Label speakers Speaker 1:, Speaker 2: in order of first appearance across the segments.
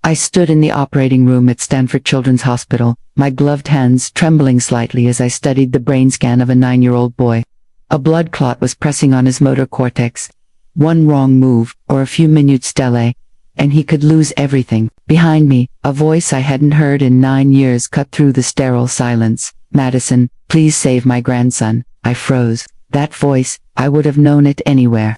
Speaker 1: I stood in the operating room at Stanford Children's Hospital, my gloved hands trembling slightly as I studied the brain scan of a 9-year-old boy. A blood clot was pressing on his motor cortex. One wrong move, or a few minute stele, and he could lose everything. Behind me, a voice I hadn't heard in 9 years cut through the sterile silence. "Madison, please save my grandson." I froze. That voice, I would have known it anywhere.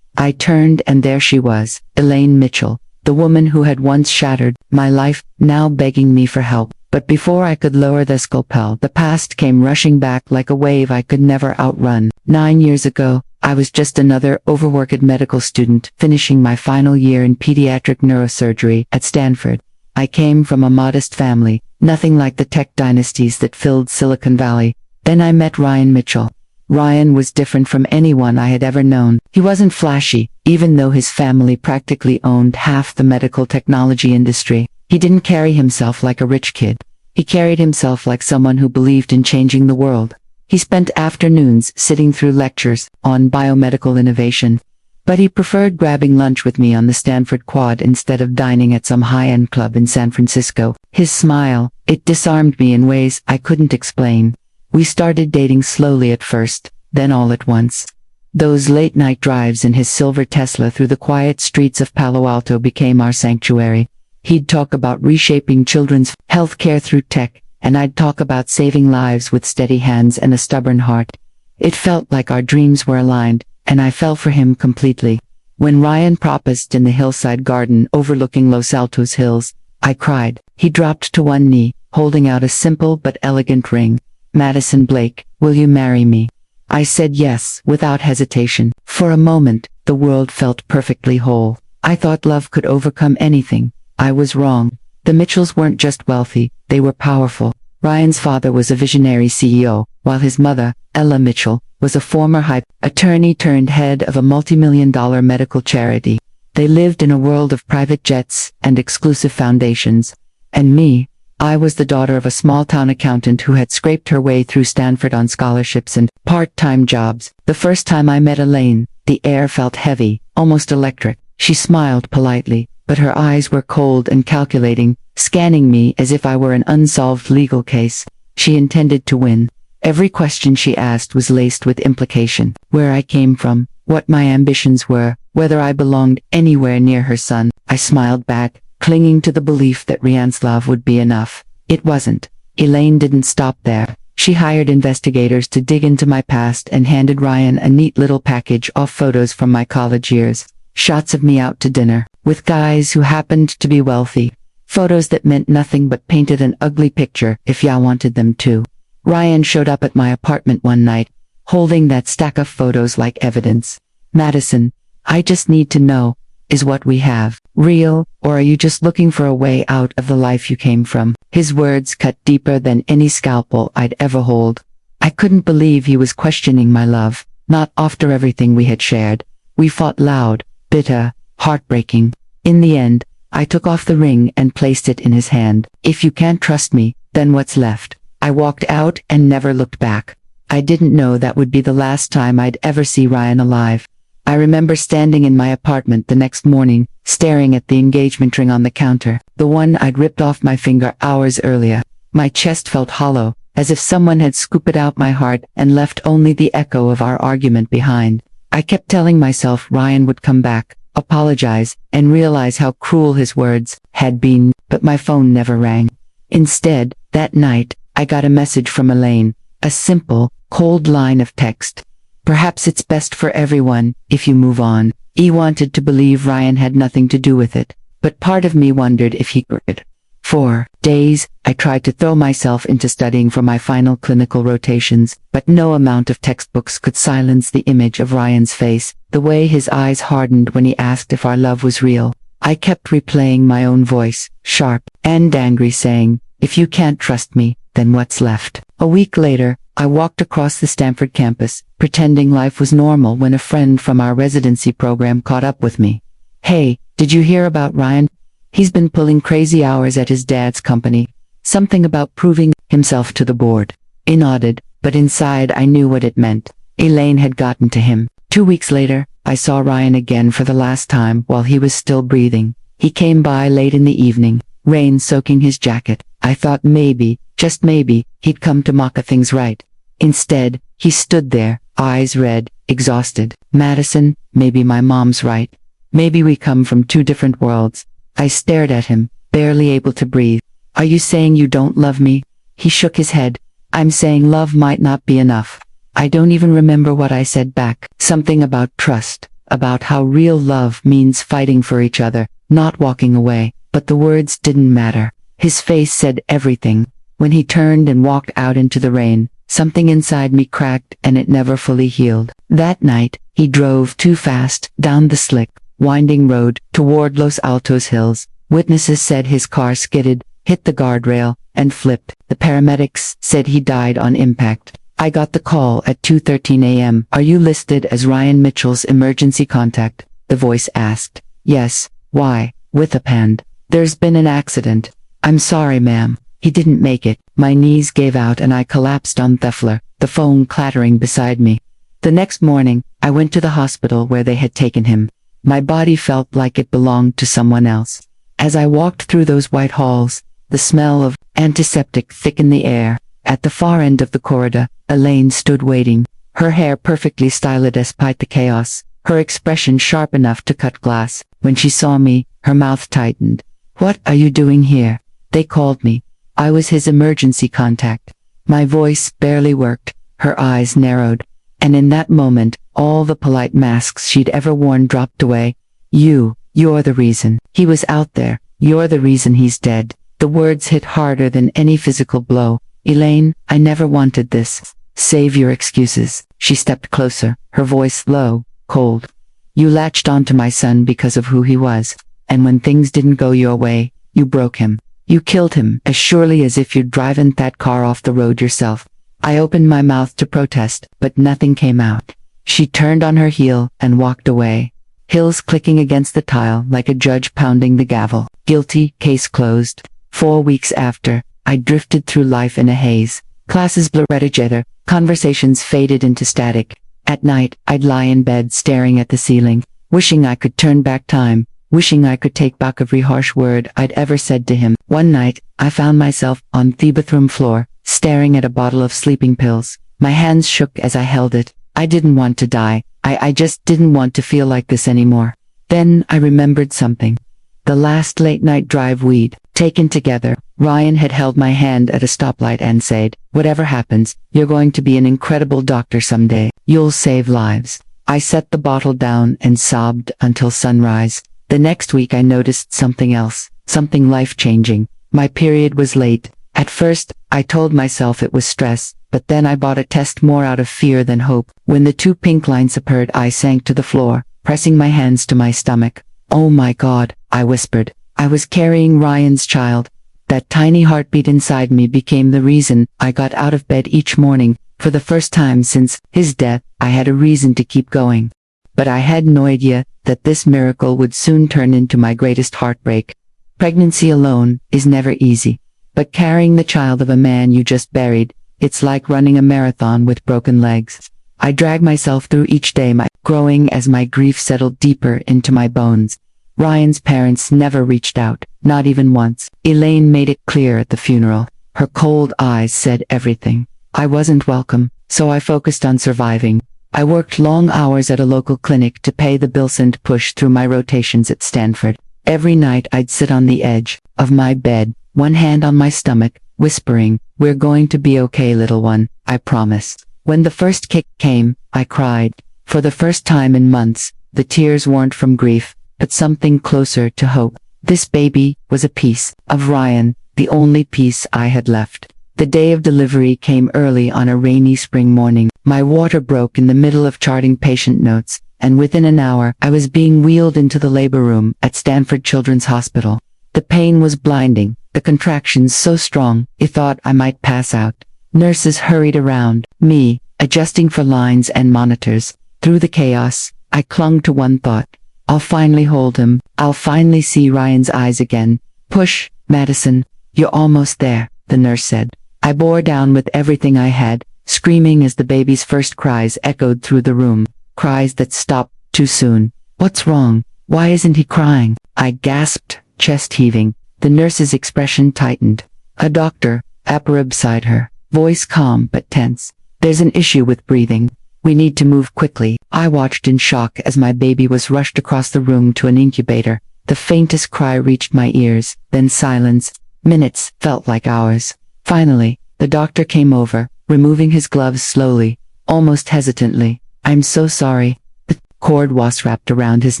Speaker 1: I turned and there she was, Elaine Mitchell, the woman who had once shattered my life, now begging me for help. But before I could lower the scalpel, the past came rushing back like a wave I could never outrun. 9 years ago, I was just another overworked medical student, finishing my final year in pediatric neurosurgery at Stanford. I came from a modest family, nothing like the tech dynasties that filled Silicon Valley. Then I met Ryan Mitchell. Ryan was different from anyone I had ever known. He wasn't flashy, even though his family practically owned half the medical technology industry. He didn't carry himself like a rich kid. He carried himself like someone who believed in changing the world. He spent afternoons sitting through lectures on biomedical innovation, but he preferred grabbing lunch with me on the Stanford Quad instead of dining at some high-end club in San Francisco. His smile, it disarmed me in ways I couldn't explain. We started dating slowly at first, then all at once. Those late-night drives in his silver Tesla through the quiet streets of Palo Alto became our sanctuary. He'd talk about reshaping children's health care through tech, and I'd talk about saving lives with steady hands and a stubborn heart. It felt like our dreams were aligned, and I fell for him completely. When Ryan proposed in the hillside garden overlooking Los Altos Hills, I cried. He dropped to one knee, holding out a simple but elegant ring. "Madison Blake, will you marry me?" I said yes, without hesitation. For a moment, the world felt perfectly whole. I thought love could overcome anything. I was wrong. The Mitchells weren't just wealthy, they were powerful. Ryan's father was a visionary CEO, while his mother, Ella Mitchell, was a former high attorney turned head of a multi-million-dollar medical charity. They lived in a world of private jets and exclusive foundations. And me, I was the daughter of a small-town accountant who had scraped her way through Stanford on scholarships and part-time jobs. The first time I met Elaine, the air felt heavy, almost electric. She smiled politely, but her eyes were cold and calculating, scanning me as if I were an unsolved legal case. She intended to win. Every question she asked was laced with implication. Where I came from, what my ambitions were, whether I belonged anywhere near her son. I smiled back, clinging to the belief that Ryan's love would be enough. It wasn't. Elaine didn't stop there. She hired investigators to dig into my past and handed Ryan a neat little package of photos from my college years. Shots of me out to dinner, with guys who happened to be wealthy. Photos that meant nothing but painted an ugly picture if ya wanted them to. Ryan showed up at my apartment one night, holding that stack of photos like evidence. "Madison, I just need to know, is what we have real, or are you just looking for a way out of the life you came from?" His words cut deeper than any scalpel I'd ever hold. I couldn't believe he was questioning my love, not after everything we had shared. We fought loud, bitter, heartbreaking. In the end, I took off the ring and placed it in his hand. "If you can't trust me, then what's left?" I walked out and never looked back. I didn't know that would be the last time I'd ever see Ryan alive. I remember standing in my apartment the next morning, staring at the engagement ring on the counter, the one I'd ripped off my finger hours earlier. My chest felt hollow, as if someone had scooped out my heart and left only the echo of our argument behind. I kept telling myself Ryan would come back, apologize, and realize how cruel his words had been, but my phone never rang. Instead, that night, I got a message from Elaine, a simple, cold line of text. "Perhaps it's best for everyone, if you move on." I wanted to believe Ryan had nothing to do with it, but part of me wondered if he could. For days, I tried to throw myself into studying for my final clinical rotations, but no amount of textbooks could silence the image of Ryan's face, the way his eyes hardened when he asked if our love was real. I kept replaying my own voice, sharp and angry, saying, "If you can't trust me, then what's left?" A week later, I walked across the Stanford campus, pretending life was normal when a friend from our residency program caught up with me. "Hey, did you hear about Ryan? He's been pulling crazy hours at his dad's company. Something about proving himself to the board." I nodded, but inside I knew what it meant. Elaine had gotten to him. 2 weeks later, I saw Ryan again for the last time while he was still breathing. He came by late in the evening, rain soaking his jacket. I thought maybe, just maybe, he'd come to mock things right. Instead, he stood there, eyes red, exhausted. Madison, maybe my mom's right. Maybe we come from two different worlds. I stared at him, barely able to breathe. Are you saying you don't love me? He shook his head. I'm saying love might not be enough. I don't even remember what I said back. Something about trust, about how real love means fighting for each other, not walking away. But the words didn't matter. His face said everything. When he turned and walked out into the rain, something inside me cracked and it never fully healed. That night, he drove too fast, down the slick, winding road, toward Los Altos Hills. Witnesses said his car skidded, hit the guardrail, and flipped. The paramedics said he died on impact. I got the call at 2:13 a.m. Are you listed as Ryan Mitchell's emergency contact? The voice asked. Yes. Why? With a hand. There's been an accident. I'm sorry, ma'am. He didn't make it. My knees gave out and I collapsed on the floor, the phone clattering beside me. The next morning, I went to the hospital where they had taken him. My body felt like it belonged to someone else. As I walked through those white halls, the smell of antiseptic thick in the air. At the far end of the corridor, Elaine stood waiting, her hair perfectly styled despite the chaos, her expression sharp enough to cut glass. When she saw me, her mouth tightened. What are you doing here? They called me. I was his emergency contact. My voice barely worked, her eyes narrowed, and in that moment, all the polite masks she'd ever worn dropped away. You're the reason. He was out there. You're the reason he's dead. The words hit harder than any physical blow. Elaine, I never wanted this. Save your excuses. She stepped closer, her voice low, cold. You latched onto my son because of who he was. And when things didn't go your way, you broke him. You killed him as surely as if you'd driven that car off the road yourself. I opened my mouth to protest, but nothing came out. She turned on her heel and walked away. Heels clicking against the tile like a judge pounding the gavel. Guilty, case closed. 4 weeks after, I drifted through life in a haze. Classes blurred together, conversations faded into static. At night, I'd lie in bed staring at the ceiling, wishing I could turn back time. Wishing I could take back every harsh word I'd ever said to him. One night, I found myself on the bathroom floor, staring at a bottle of sleeping pills. My hands shook as I held it. I didn't want to die. I just didn't want to feel like this anymore. Then I remembered something. The last late-night drive we'd taken together. Ryan had held my hand at a stoplight and said, whatever happens, you're going to be an incredible doctor someday. You'll save lives. I set the bottle down and sobbed until sunrise. The next week I noticed something else, something life-changing. My period was late. At first, I told myself it was stress, but then I bought a test more out of fear than hope. When the 2 pink lines appeared, I sank to the floor, pressing my hands to my stomach. Oh my God, I whispered. I was carrying Ryan's child. That tiny heartbeat inside me became the reason I got out of bed each morning. For the first time since his death, I had a reason to keep going. But I had no idea that this miracle would soon turn into my greatest heartbreak. Pregnancy alone is never easy. But carrying the child of a man you just buried, it's like running a marathon with broken legs. I dragged myself through each day, growing as my grief settled deeper into my bones. Ryan's parents never reached out, not even once. Elaine made it clear at the funeral. Her cold eyes said everything. I wasn't welcome, so I focused on surviving. I worked long hours at a local clinic to pay the bills and push through my rotations at Stanford. Every night I'd sit on the edge of my bed, one hand on my stomach, whispering, we're going to be okay, little one, I promise. When the first kick came, I cried. For the first time in months, the tears weren't from grief, but something closer to hope. This baby was a piece of Ryan, the only piece I had left. The day of delivery came early on a rainy spring morning. My water broke in the middle of charting patient notes, and within an hour I was being wheeled into the labor room at Stanford Children's Hospital. The pain was blinding, the contractions so strong, I thought I might pass out. Nurses hurried around me, adjusting for lines and monitors. Through the chaos, I clung to one thought. I'll finally hold him. I'll finally see Ryan's eyes again. Push, Madison. You're almost there, the nurse said. I bore down with everything I had, screaming as the baby's first cries echoed through the room. Cries that stopped too soon. What's wrong? Why isn't he crying? I gasped, chest heaving. The nurse's expression tightened. A doctor, Aparib beside her, voice calm but tense. There's an issue with breathing. We need to move quickly. I watched in shock as my baby was rushed across the room to an incubator. The faintest cry reached my ears, then silence. Minutes felt like hours. Finally, the doctor came over, removing his gloves slowly, almost hesitantly. I'm so sorry. The cord was wrapped around his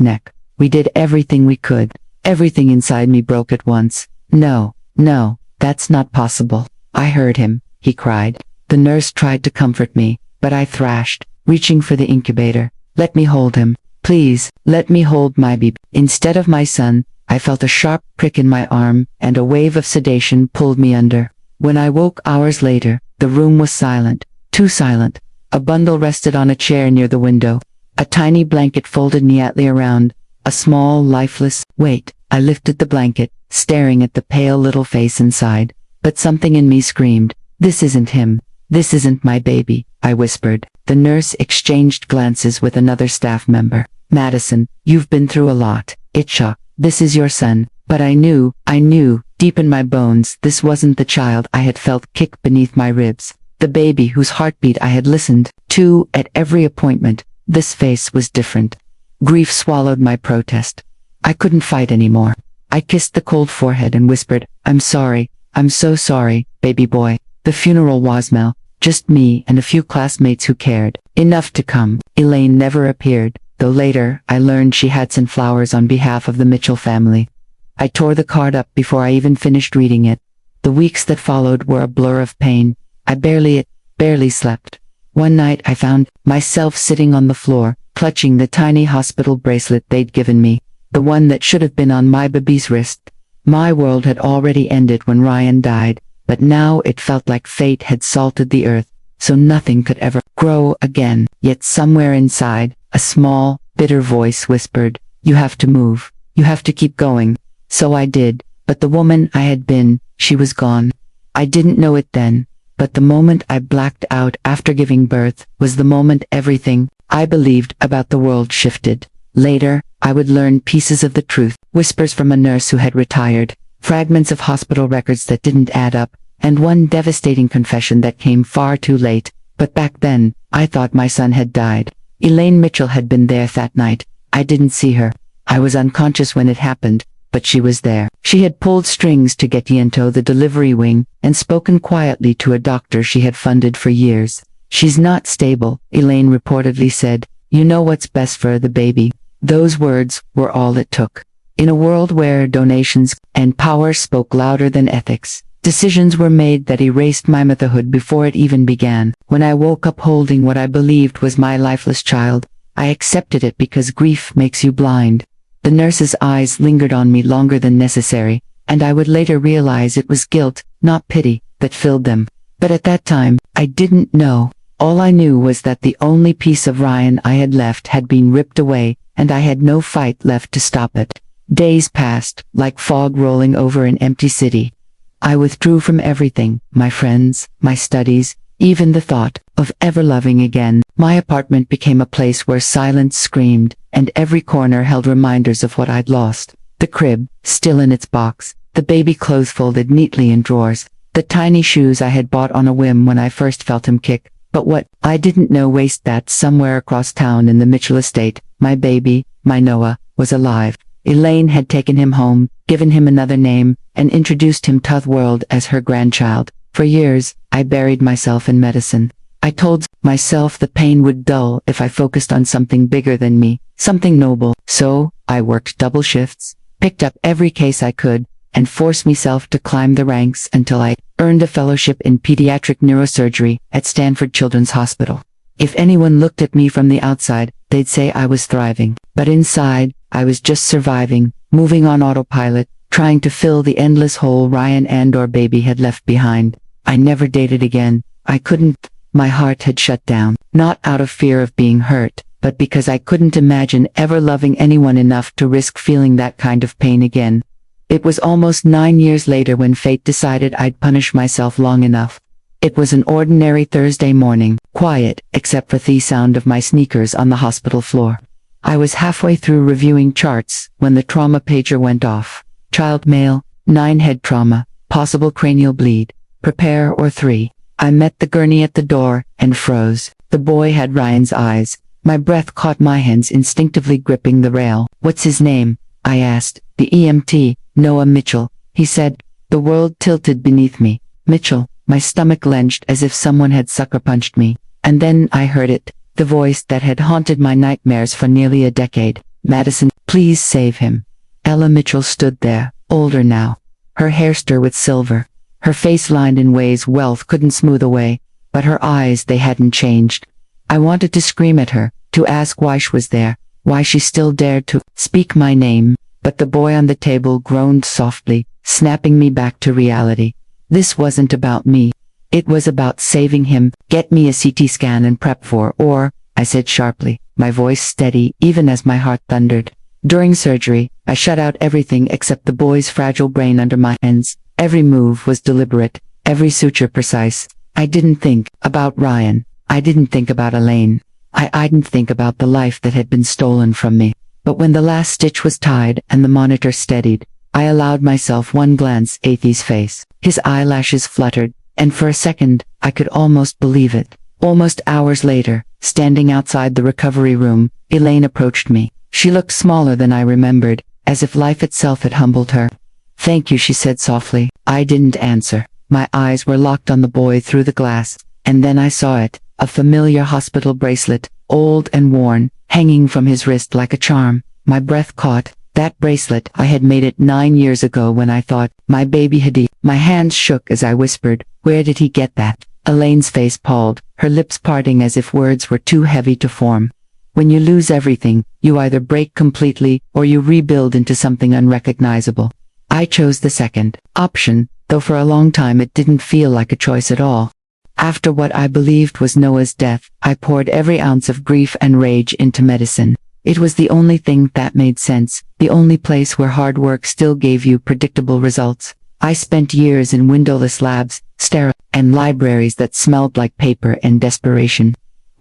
Speaker 1: neck. We did everything we could. Everything inside me broke at once. No, that's not possible. I heard him, he cried. The nurse tried to comfort me, but I thrashed, reaching for the incubator. Let me hold him. Please, let me hold my baby. Instead of my son, I felt a sharp prick in my arm, and a wave of sedation pulled me under. When I woke hours later, the room was silent, too silent. A bundle rested on a chair near the window. A tiny blanket folded neatly around. A small, lifeless, wait. I lifted the blanket, staring at the pale little face inside. But something in me screamed, this isn't him. This isn't my baby, I whispered. The nurse exchanged glances with another staff member. Madison, you've been through a lot. It's shock. This is your son. But I knew, deep in my bones, this wasn't the child I had felt kick beneath my ribs. The baby whose heartbeat I had listened to at every appointment. This face was different. Grief swallowed my protest. I couldn't fight anymore. I kissed the cold forehead and whispered, I'm sorry. I'm so sorry, baby boy. The funeral was just me and a few classmates who cared. Enough to come. Elaine never appeared, though later I learned she had sent flowers on behalf of the Mitchell family. I tore the card up before I even finished reading it. The weeks that followed were a blur of pain. I barely slept. One night I found myself sitting on the floor, clutching the tiny hospital bracelet they'd given me, the one that should have been on my baby's wrist. My world had already ended when Ryan died, but now it felt like fate had salted the earth, so nothing could ever grow again. Yet somewhere inside, a small, bitter voice whispered, you have to move. You have to keep going. So I did, but the woman I had been, she was gone. I didn't know it then, but the moment I blacked out after giving birth was the moment everything I believed about the world shifted. Later, I would learn pieces of the truth, whispers from a nurse who had retired, fragments of hospital records that didn't add up, and one devastating confession that came far too late. But back then, I thought my son had died. Elaine Mitchell had been there that night. I didn't see her. I was unconscious when it happened, but she was there. She had pulled strings to get into the delivery wing, and spoken quietly to a doctor she had funded for years. She's not stable, Elaine reportedly said. You know what's best for the baby. Those words were all it took. In a world where donations and power spoke louder than ethics, decisions were made that erased my motherhood before it even began. When I woke up holding what I believed was my lifeless child, I accepted it because grief makes you blind. The nurse's eyes lingered on me longer than necessary, and I would later realize it was guilt, not pity, that filled them. But at that time, I didn't know. All I knew was that the only piece of Ryan I had left had been ripped away, and I had no fight left to stop it. Days passed, like fog rolling over an empty city. I withdrew from everything, my friends, my studies, even the thought of ever loving again. My apartment became a place where silence screamed, and every corner held reminders of what I'd lost. The crib, still in its box, the baby clothes folded neatly in drawers, the tiny shoes I had bought on a whim when I first felt him kick. But what I didn't know was that somewhere across town in the Mitchell estate, my baby, my Noah, was alive. Elaine had taken him home, given him another name, and introduced him to the world as her grandchild. For years, I buried myself in medicine. I told myself the pain would dull if I focused on something bigger than me, something noble. So, I worked double shifts, picked up every case I could, and forced myself to climb the ranks until I earned a fellowship in pediatric neurosurgery at Stanford Children's Hospital. If anyone looked at me from the outside, they'd say I was thriving. But inside, I was just surviving, moving on autopilot, trying to fill the endless hole Ryan and or baby had left behind. I never dated again. I couldn't. My heart had shut down, not out of fear of being hurt, but because I couldn't imagine ever loving anyone enough to risk feeling that kind of pain again. It was almost 9 years later when fate decided I'd punish myself long enough. It was an ordinary Thursday morning, quiet, except for the sound of my sneakers on the hospital floor. I was halfway through reviewing charts when the trauma pager went off. Child male, 9 head trauma, possible cranial bleed. Prepare or 3. I met the gurney at the door and froze. The boy had Ryan's eyes. My breath caught my hands instinctively gripping the rail. "What's his name?" I asked. "The EMT, Noah Mitchell," he said. The world tilted beneath me. Mitchell. My stomach clenched as if someone had sucker punched me. And then I heard it, the voice that had haunted my nightmares for nearly a decade. "Madison, please save him." Ella Mitchell stood there, older now. Her hair stirred with silver. Her face lined in ways wealth couldn't smooth away, but her eyes, they hadn't changed. I wanted to scream at her, to ask why she was there, why she still dared to speak my name, but the boy on the table groaned softly, snapping me back to reality. This wasn't about me. It was about saving him. "Get me a CT scan and prep for," or, I said sharply, my voice steady even as my heart thundered. During surgery, I shut out everything except the boy's fragile brain under my hands. Every move was deliberate, every suture precise. I didn't think about Ryan. I didn't think about Elaine. I didn't think about the life that had been stolen from me. But when the last stitch was tied and the monitor steadied, I allowed myself one glance at Ethy's face. His eyelashes fluttered, and for a second, I could almost believe it. Almost hours later, standing outside the recovery room, Elaine approached me. She looked smaller than I remembered, as if life itself had humbled her. "Thank you," she said softly. I didn't answer. My eyes were locked on the boy through the glass, and then I saw it, a familiar hospital bracelet, old and worn, hanging from his wrist like a charm. My breath caught. That bracelet, I had made it 9 years ago when I thought, my baby Hadi. My hands shook as I whispered, "Where did he get that?" Elaine's face palled, her lips parting as if words were too heavy to form. When you lose everything, you either break completely or you rebuild into something unrecognizable. I chose the second option, though for a long time it didn't feel like a choice at all. After what I believed was Noah's death, I poured every ounce of grief and rage into medicine. It was the only thing that made sense, the only place where hard work still gave you predictable results. I spent years in windowless labs, sterile, and libraries that smelled like paper and desperation.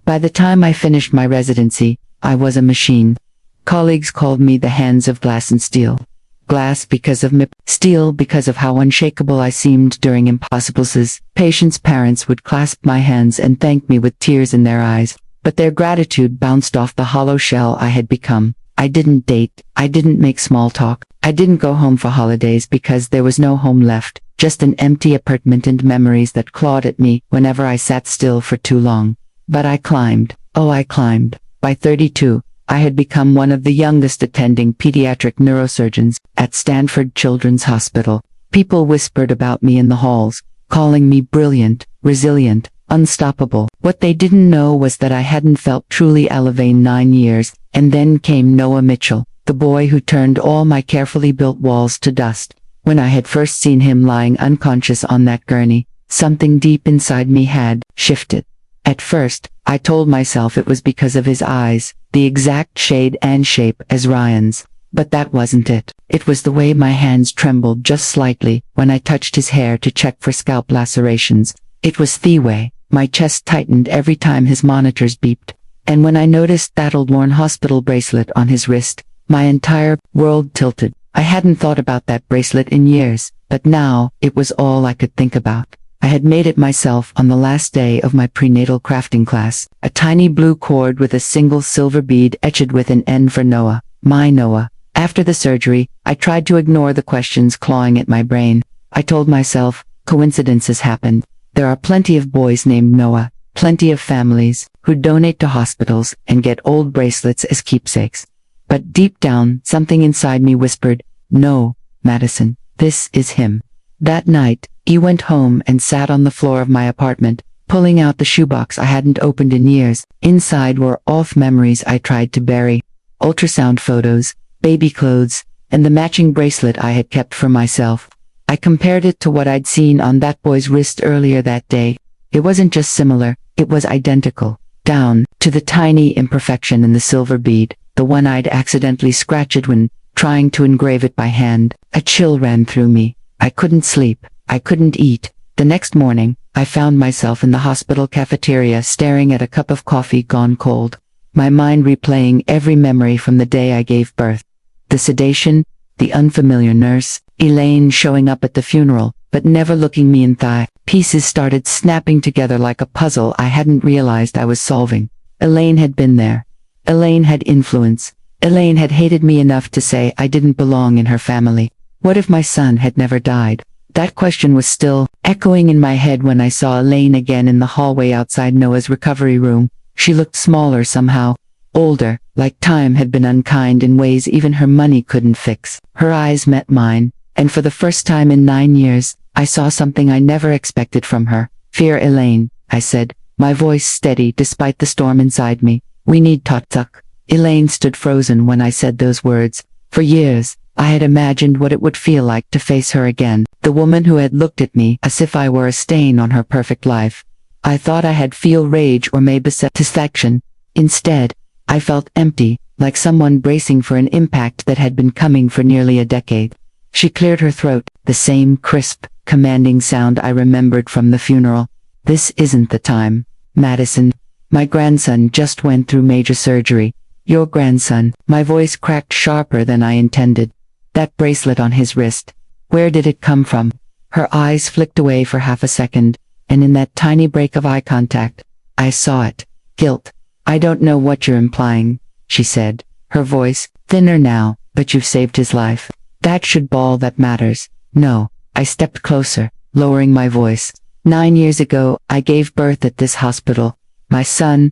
Speaker 1: By the time I finished my residency, I was a machine. Colleagues called me the hands of glass and steel. Glass because of MIP, steel because of how unshakable I seemed during impossibles. Patients' parents would clasp my hands and thank me with tears in their eyes, but their gratitude bounced off the hollow shell I had become. I didn't date, I didn't make small talk, I didn't go home for holidays because there was no home left, just an empty apartment and memories that clawed at me whenever I sat still for too long. But I climbed. Oh, I climbed. By 32, I had become one of the youngest attending pediatric neurosurgeons at Stanford Children's Hospital. People whispered about me in the halls, calling me brilliant, resilient, unstoppable. What they didn't know was that I hadn't felt truly alive in 9 years, and then came Noah Mitchell, the boy who turned all my carefully built walls to dust. When I had first seen him lying unconscious on that gurney, something deep inside me had shifted. At first, I told myself it was because of his eyes, the exact shade and shape as Ryan's. But that wasn't it. It was the way my hands trembled just slightly when I touched his hair to check for scalp lacerations. It was the way my chest tightened every time his monitors beeped. And when I noticed that old worn hospital bracelet on his wrist, my entire world tilted. I hadn't thought about that bracelet in years, but now it was all I could think about. I had made it myself on the last day of my prenatal crafting class, a tiny blue cord with a single silver bead etched with an N for Noah, my Noah. After the surgery, I tried to ignore the questions clawing at my brain. I told myself, coincidences happen. There are plenty of boys named Noah, plenty of families who donate to hospitals and get old bracelets as keepsakes. But deep down, something inside me whispered, "No, Madison, this is him." That night, he went home and sat on the floor of my apartment, pulling out the shoebox I hadn't opened in years. Inside were all memories I tried to bury. Ultrasound photos, baby clothes, and the matching bracelet I had kept for myself. I compared it to what I'd seen on that boy's wrist earlier that day. It wasn't just similar, it was identical. Down to the tiny imperfection in the silver bead, the one I'd accidentally scratched when trying to engrave it by hand. A chill ran through me. I couldn't sleep. I couldn't eat. The next morning, I found myself in the hospital cafeteria staring at a cup of coffee gone cold. my mind replaying every memory from the day I gave birth. The sedation, the unfamiliar nurse, Elaine showing up at the funeral, but never looking me in the eye. Pieces started snapping together like a puzzle I hadn't realized I was solving. Elaine had been there. Elaine had influence. Elaine had hated me enough to say I didn't belong in her family. What if my son had never died? That question was still echoing in my head when I saw Elaine again in the hallway outside Noah's recovery room. She looked smaller somehow, older, like time had been unkind in ways even her money couldn't fix. Her eyes met mine, and for the first time in 9 years, I saw something I never expected from her. "Fear Elaine," I said, my voice steady despite the storm inside me. "We need talk." Elaine stood frozen when I said those words. For years, I had imagined what it would feel like to face her again, the woman who had looked at me as if I were a stain on her perfect life. I thought I had feel rage or maybe satisfaction. Instead, I felt empty, like someone bracing for an impact that had been coming for nearly a decade. She cleared her throat, the same crisp, commanding sound I remembered from the funeral. "This isn't the time, Madison. My grandson just went through major surgery." "Your grandson?" My voice cracked sharper than I intended. "That bracelet on his wrist. Where did it come from?" Her eyes flicked away for half a second, and in that tiny break of eye contact, I saw it. "Guilt. I don't know what you're implying," she said, her voice thinner now, "but you've saved his life. That should be all that matters." "No." I stepped closer, lowering my voice. 9 years ago, I gave birth at this hospital. My son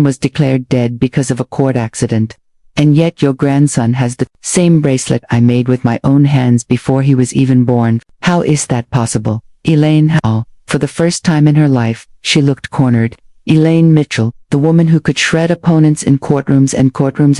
Speaker 1: was declared dead because of a cord accident. And yet your grandson has the same bracelet I made with my own hands before he was even born. How is that possible?" Elaine Hall. For the first time in her life, she looked cornered. Elaine Mitchell, the woman who could shred opponents in courtrooms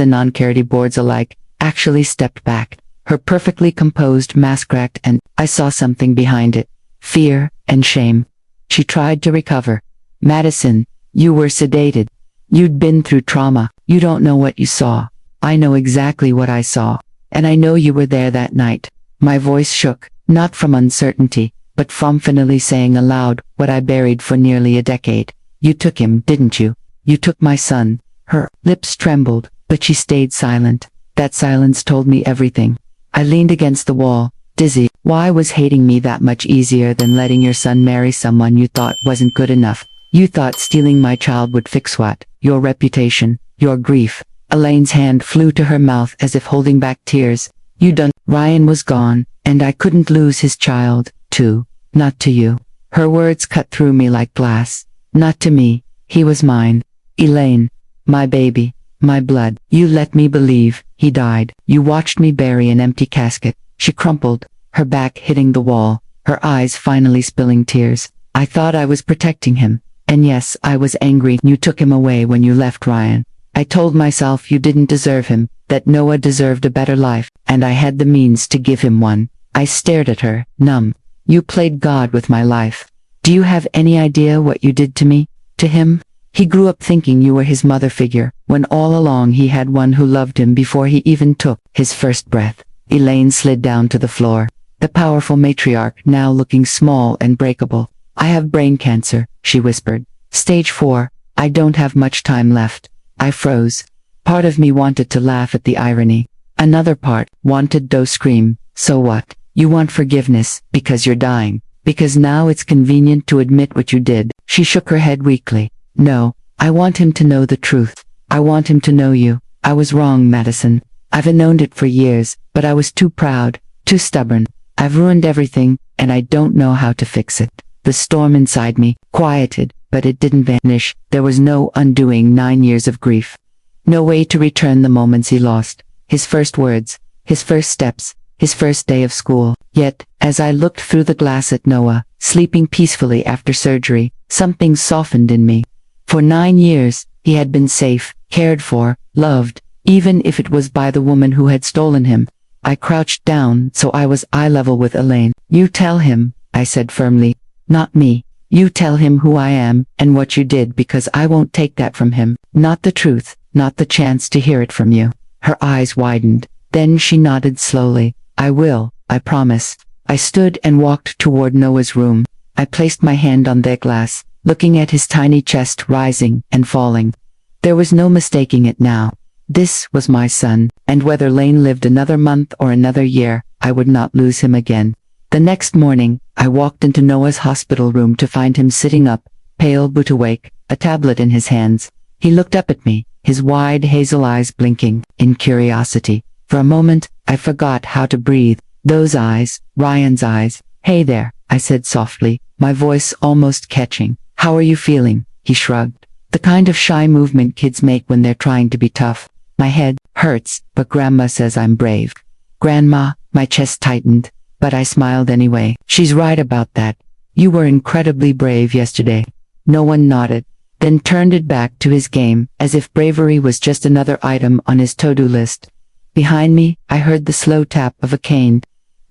Speaker 1: and non-charity boards alike, actually stepped back. Her perfectly composed mask cracked, and I saw something behind it. Fear and shame. She tried to recover. "Madison, you were sedated. You'd been through trauma. You don't know what you saw." "I know exactly what I saw. And I know you were there that night." My voice shook, not from uncertainty, but from finally saying aloud what I buried for nearly a decade. "You took him, didn't you? You took my son." Her lips trembled, but she stayed silent. That silence told me everything. I leaned against the wall, dizzy. "Why was hating me that much easier than letting your son marry someone you thought wasn't good enough? You thought stealing my child would fix what? Your reputation, your grief." Elaine's hand flew to her mouth as if holding back tears. "You done." Ryan was gone, and I couldn't lose his child, too. Not to you. Her words cut through me like glass. Not to me. He was mine. Elaine. My baby. My blood. You let me believe he died. You watched me bury an empty casket. She crumpled, her back hitting the wall, her eyes finally spilling tears. "I thought I was protecting him. And yes, I was angry you took him away when you left Ryan. I told myself you didn't deserve him, that Noah deserved a better life, and I had the means to give him one." I stared at her, numb. "You played God with my life. Do you have any idea what you did to me? To him? He grew up thinking you were his mother figure, when all along he had one who loved him before he even took his first breath." Elaine slid down to the floor, the powerful matriarch now looking small and breakable. "I have brain cancer," she whispered. "Stage 4, I don't have much time left." I froze. Part of me wanted to laugh at the irony. Another part wanted to scream. "So what? You want forgiveness, because you're dying. Because now it's convenient to admit what you did." She shook her head weakly. "No, I want him to know the truth. I want him to know you. I was wrong, Madison. I've known it for years, but I was too proud, too stubborn. I've ruined everything, and I don't know how to fix it." The storm inside me quieted, but it didn't vanish. There was no undoing 9 years of grief. No way to return the moments he lost. His first words, his first steps, his first day of school. Yet, as I looked through the glass at Noah, sleeping peacefully after surgery, something softened in me. For 9 years, he had been safe, cared for, loved, even if it was by the woman who had stolen him. I crouched down so I was eye level with Elaine. "You tell him," I said firmly. "Not me. You tell him who I am and what you did, because I won't take that from him. Not the truth, not the chance to hear it from you." Her eyes widened. Then she nodded slowly. "I will, I promise." I stood and walked toward Noah's room. I placed my hand on their glass, looking at his tiny chest rising and falling. There was no mistaking it now. This was my son, and whether Lane lived another month or another year, I would not lose him again. The next morning, I walked into Noah's hospital room to find him sitting up, pale but awake, a tablet in his hands. He looked up at me, his wide hazel eyes blinking, in curiosity. For a moment, I forgot how to breathe. Those eyes, Ryan's eyes. "Hey there," I said softly, my voice almost catching. "How are you feeling?" He shrugged. The kind of shy movement kids make when they're trying to be tough. "My head hurts, but Grandma says I'm brave." "Grandma," my chest tightened, but I smiled anyway. "She's right about that. You were incredibly brave yesterday." No one nodded, then turned it back to his game, as if bravery was just another item on his to-do list. Behind me, I heard the slow tap of a cane.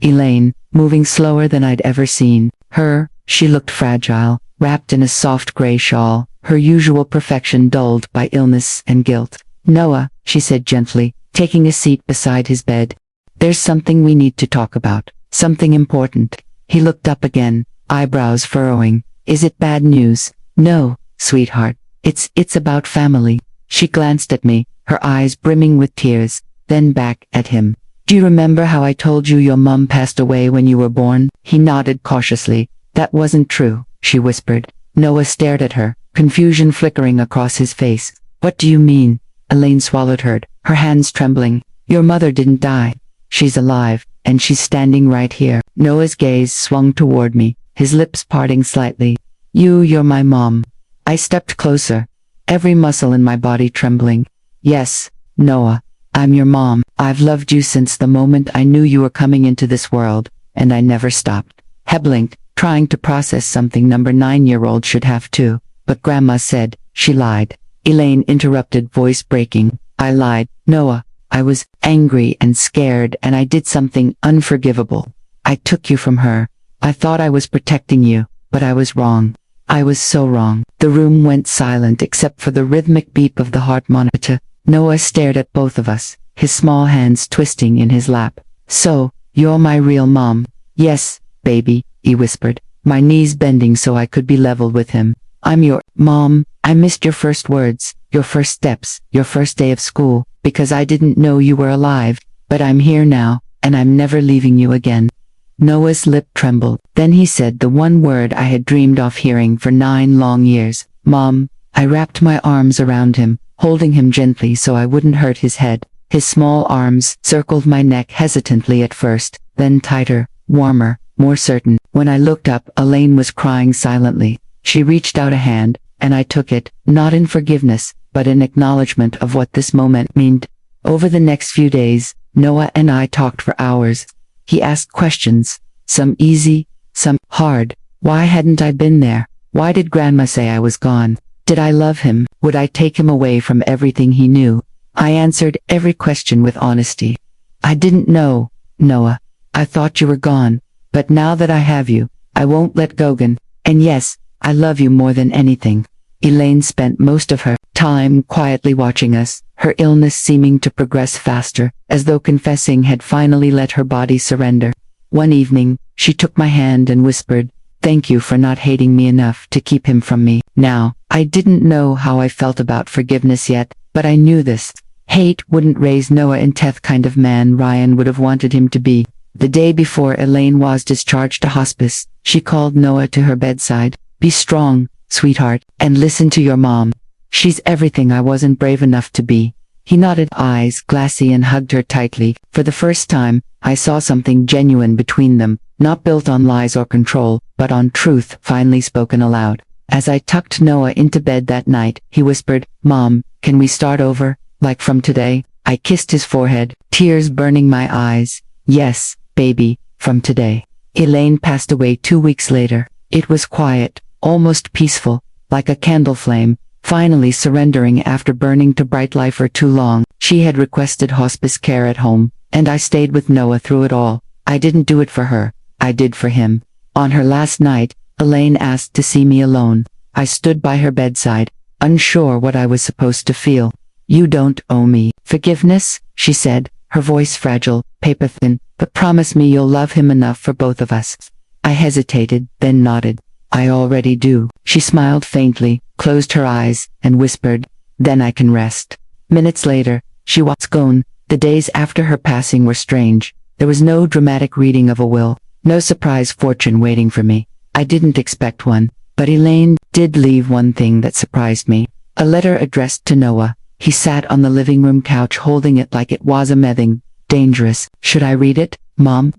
Speaker 1: Elaine, moving slower than I'd ever seen her. She looked fragile, wrapped in a soft gray shawl, her usual perfection dulled by illness and guilt. "Noah," she said gently, taking a seat beside his bed. "There's something we need to talk about. Something important." He looked up again, eyebrows furrowing. "Is it bad news?" "No, sweetheart. It's about family." She glanced at me, her eyes brimming with tears, then back at him. "Do you remember how I told you your mom passed away when you were born?" He nodded cautiously. "That wasn't true," she whispered. Noah stared at her, confusion flickering across his face. "What do you mean?" Elaine swallowed her hands trembling. "Your mother didn't die. She's alive, and she's standing right here." Noah's gaze swung toward me, his lips parting slightly. You're my mom." I stepped closer, every muscle in my body trembling. "Yes, Noah, I'm your mom. I've loved you since the moment I knew you were coming into this world, and I never stopped." He blinked, trying to process something number 9-year-old should have too. "But Grandma said," she lied. Elaine interrupted, voice breaking. "I lied, Noah. I was angry and scared, and I did something unforgivable. I took you from her. I thought I was protecting you, but I was wrong. I was so wrong." The room went silent except for the rhythmic beep of the heart monitor. Noah stared at both of us, his small hands twisting in his lap. "So, you're my real mom?" "Yes, baby," he whispered, my knees bending so I could be level with him. "I'm your mom. I missed your first words, your first steps, your first day of school, because I didn't know you were alive, but I'm here now, and I'm never leaving you again." Noah's lip trembled. Then he said the one word I had dreamed of hearing for 9 long years. "Mom." I wrapped my arms around him, holding him gently so I wouldn't hurt his head. His small arms circled my neck hesitantly at first, then tighter, warmer, more certain. When I looked up, Elaine was crying silently. She reached out a hand, and I took it, not in forgiveness, but in acknowledgement of what this moment meant. Over the next few days, Noah and I talked for hours. He asked questions, some easy, some hard. Why hadn't I been there? Why did Grandma say I was gone? Did I love him? Would I take him away from everything he knew? I answered every question with honesty. "I didn't know, Noah. I thought you were gone. But now that I have you, I won't let go. And yes, I love you more than anything." Elaine spent most of her time quietly watching us, her illness seeming to progress faster, as though confessing had finally let her body surrender. One evening, she took my hand and whispered, "Thank you for not hating me enough to keep him from me." Now, I didn't know how I felt about forgiveness yet, but I knew this. Hate wouldn't raise Noah into the kind of man Ryan would have wanted him to be. The day before Elaine was discharged to hospice, she called Noah to her bedside. "Be strong, sweetheart, and listen to your mom. She's everything I wasn't brave enough to be." He nodded, eyes glassy, and hugged her tightly. For the first time, I saw something genuine between them, not built on lies or control, but on truth finally spoken aloud. As I tucked Noah into bed that night, he whispered, "Mom, can we start over, like from today?" I kissed his forehead, tears burning my eyes. "Yes, baby, from today." Elaine passed away 2 weeks later. It was quiet, almost peaceful, like a candle flame, finally surrendering after burning to bright life for too long. She had requested hospice care at home, and I stayed with Noah through it all. I didn't do it for her, I did for him. On her last night, Elaine asked to see me alone. I stood by her bedside, unsure what I was supposed to feel. "You don't owe me forgiveness," she said, her voice fragile, paper thin, "but promise me you'll love him enough for both of us." I hesitated, then nodded. "I already do." She smiled faintly, closed her eyes, and whispered, Then I can rest. Minutes later, she was gone. The days after her passing were strange. There was no dramatic reading of a will, no surprise fortune waiting for me. I didn't expect one, but Elaine did leave one thing that surprised me. A letter addressed to Noah. He sat on the living room couch holding it like it was a mething. Dangerous. Should I read it, Mom?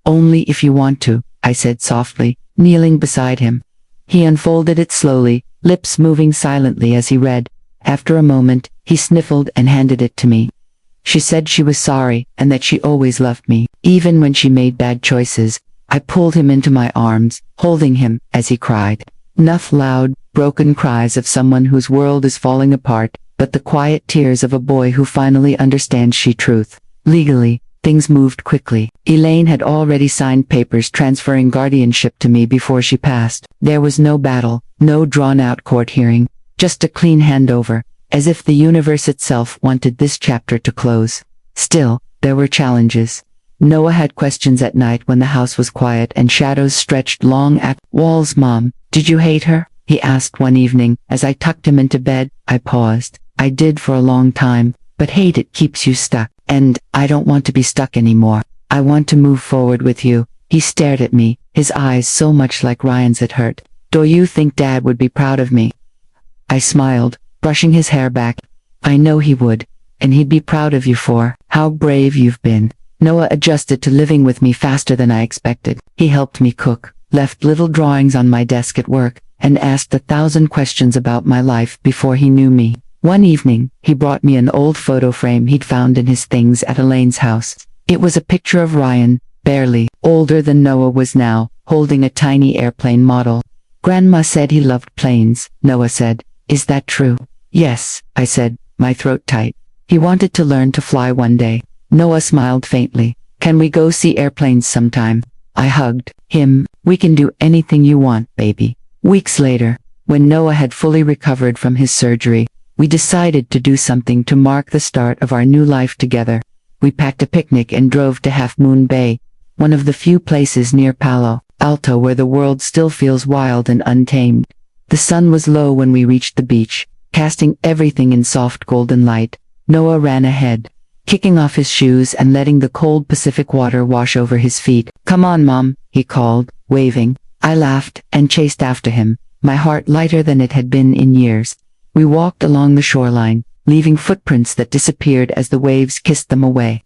Speaker 1: Only if you want to, I said softly, kneeling beside him. He unfolded it slowly, lips moving silently as he read. After a moment, he sniffled and handed it to me. She said she was sorry and that she always loved me, even when she made bad choices. I pulled him into my arms, holding him as he cried. Not loud, broken cries of someone whose world is falling apart, but the quiet tears of a boy who finally understands the truth. Legally, things moved quickly. Elaine had already signed papers transferring guardianship to me before she passed. There was no battle, no drawn-out court hearing, just a clean handover, as if the universe itself wanted this chapter to close. Still, there were challenges. Noah had questions at night when the house was quiet and shadows stretched long at walls. Mom, did you hate her? He asked one evening as I tucked him into bed. I paused. I did for a long time, but hate it keeps you stuck. And I don't want to be stuck anymore. I want to move forward with you. He stared at me, his eyes so much like Ryan's it hurt. Do you think Dad would be proud of me? I smiled, brushing his hair back. I know he would, and he'd be proud of you for how brave you've been. Noah adjusted to living with me faster than I expected. He helped me cook, left little drawings on my desk at work, and asked 1,000 questions about my life before he knew me. One evening, he brought me an old photo frame he'd found in his things at Elaine's house. It was a picture of Ryan, barely older than Noah was now, holding a tiny airplane model. Grandma said he loved planes, Noah said. Is that true? Yes, I said, my throat tight. He wanted to learn to fly one day. Noah smiled faintly. Can we go see airplanes sometime? I hugged him. We can do anything you want, baby. Weeks later, when Noah had fully recovered from his surgery, we decided to do something to mark the start of our new life together. We packed a picnic and drove to Half Moon Bay, one of the few places near Palo Alto where the world still feels wild and untamed. The sun was low when we reached the beach, casting everything in soft golden light. Noah ran ahead, kicking off his shoes and letting the cold Pacific water wash over his feet. Come on, Mom, he called, waving. I laughed and chased after him, my heart lighter than it had been in years. We walked along the shoreline, leaving footprints that disappeared as the waves kissed them away.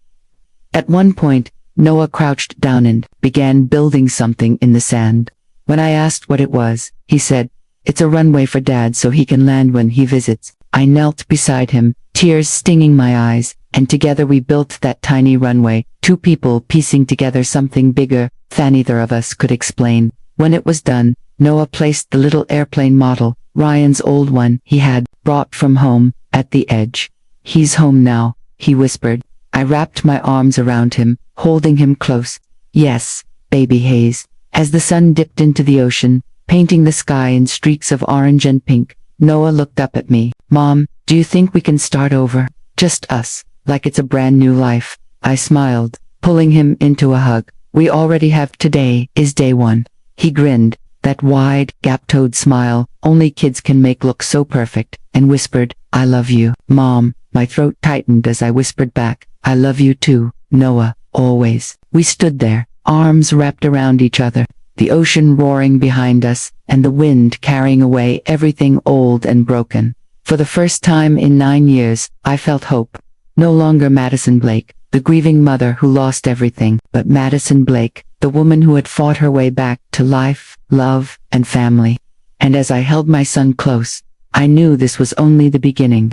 Speaker 1: At one point, Noah crouched down and began building something in the sand. When I asked what it was, he said, "It's a runway for Dad so he can land when he visits." I knelt beside him, tears stinging my eyes, and together we built that tiny runway, two people piecing together something bigger than either of us could explain. When it was done, Noah placed the little airplane model, Ryan's old one he had brought from home, at the edge. He's home now, he whispered. I wrapped my arms around him, holding him close. Yes, baby Hayes. As the sun dipped into the ocean, painting the sky in streaks of orange and pink, Noah looked up at me. Mom, do you think we can start over? Just us, like it's a brand new life. I smiled, pulling him into a hug. We already have. Today is day one. He grinned, that wide, gap-toed smile only kids can make look so perfect, and whispered, I love you, Mom. My throat tightened as I whispered back, I love you too, Noah, always. We stood there, arms wrapped around each other, the ocean roaring behind us, and the wind carrying away everything old and broken. For the first time in 9 years, I felt hope. No longer Madison Blake, the grieving mother who lost everything, but Madison Blake, the woman who had fought her way back to life, love, and family. And as I held my son close, I knew this was only the beginning.